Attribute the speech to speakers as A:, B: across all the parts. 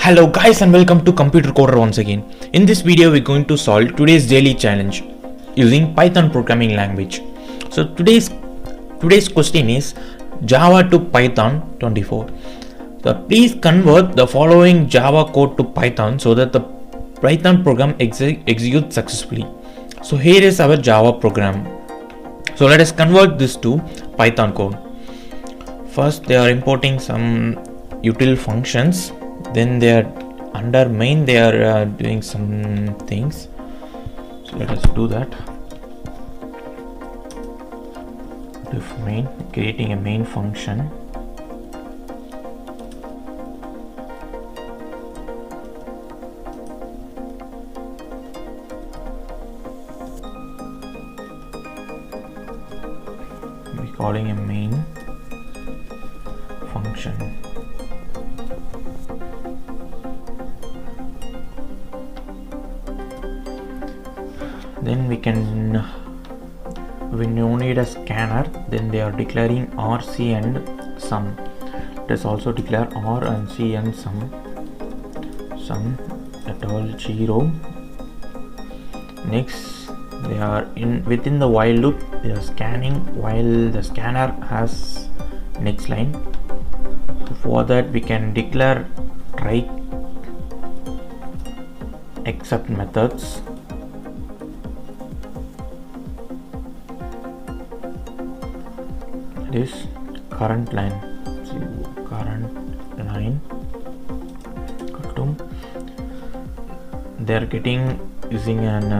A: Hello guys and welcome to Computer Coder once again. In this video we're going to solve today's daily challenge using Python programming language. So today's question is Java to Python 24. So please convert the following Java code to Python so that the Python program executes successfully. So here is our Java program. So let us convert this to Python code. First they are importing some util functions. Then they are under main, they are doing some things. So let us do that. If main, creating a main function. We're calling a main function. Then we no need a scanner. Then they are declaring RC and sum. Let us also declare R and C and sum at all 0. Next they are within the while loop. They are scanning while the scanner has next line. So for that we can declare try except methods. This current line, they are getting using an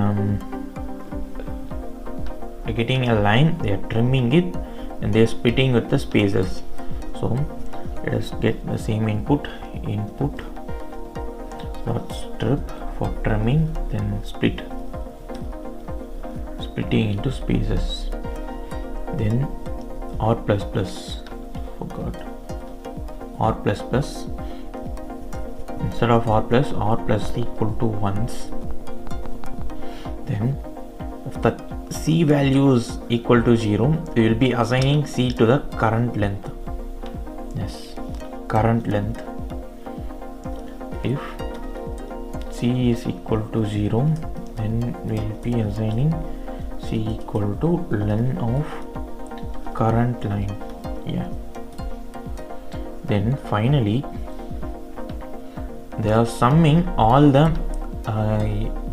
A: getting a line, they are trimming it and they are splitting with the spaces. So let us get the same input dot strip for trimming, then splitting into spaces. Then R++, forgot R++, instead of R+, R+ equal to ones. Then if the C value is equal to 0, we will be assigning C to the current length. Yes, current length. If C is equal to 0, then we will be assigning C equal to length of current line. Then finally they are summing all the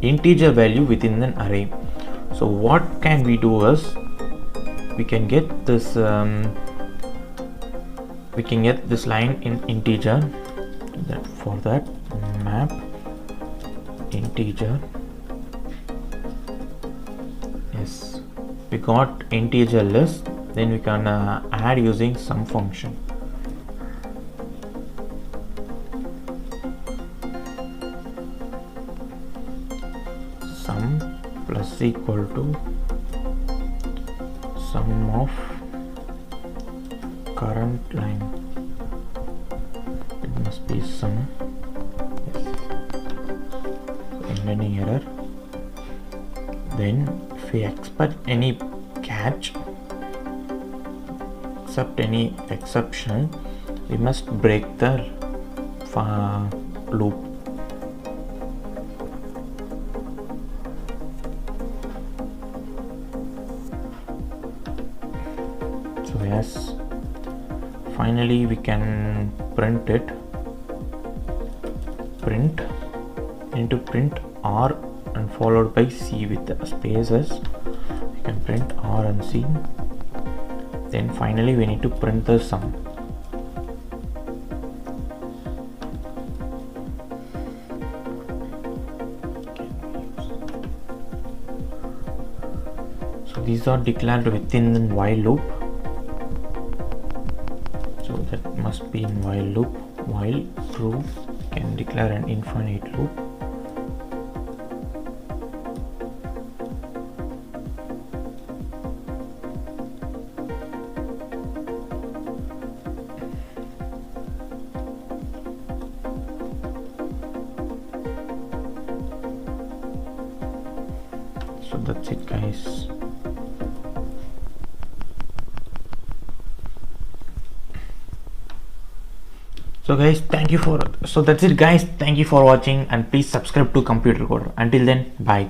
A: integer value within an array. So what can we do is we can get this line in integer. For that map integer. Yes, we got integer list. Then we can add using sum function. Sum plus equal to sum of current line. It must be sum. Yes. Ending error. Then if we expect any catch, except any exception, we must break the loop. So yes, finally we can print it. Print R and followed by C with the spaces. We can print R and C. Then finally we need to print the sum. So these are declared within the while loop. So that must be in while loop. While true, can declare an infinite loop. So that's it guys. So guys, that's it guys. Thank you for watching, and please subscribe to Computer Coder. Until then, bye.